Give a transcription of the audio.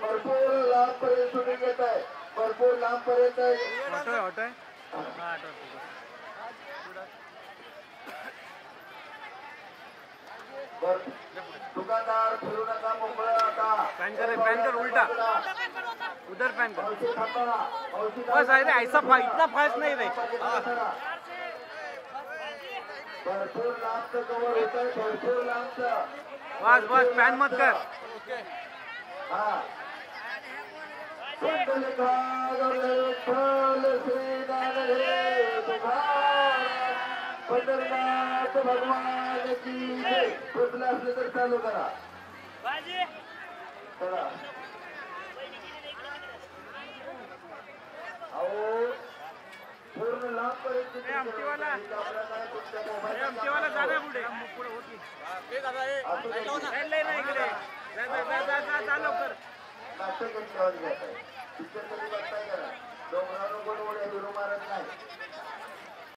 भरपूर लांब पर्यंत शूटिंग येत आहे, भरपूर लांब पर्यंत दुकानदार फिरू नका, मोकळं आता पैन कर उल्टा उधर पैन कर बस अरे ऐसा इतना फास्ट नहीं रहे भरपूर लांबचं कव्हर होत आहे, भरपूर लांबचं बस पैन मत कर हा पंढरनाथ भगवान की जय. कुठलं असलं तर चालू करा चला. अहो पूर्ण लांब पर्यंत आमटीवाला जाणार पुढे होती लवकर नाट्य कधी घ्यायचं पिक्चर कधी बघताय का?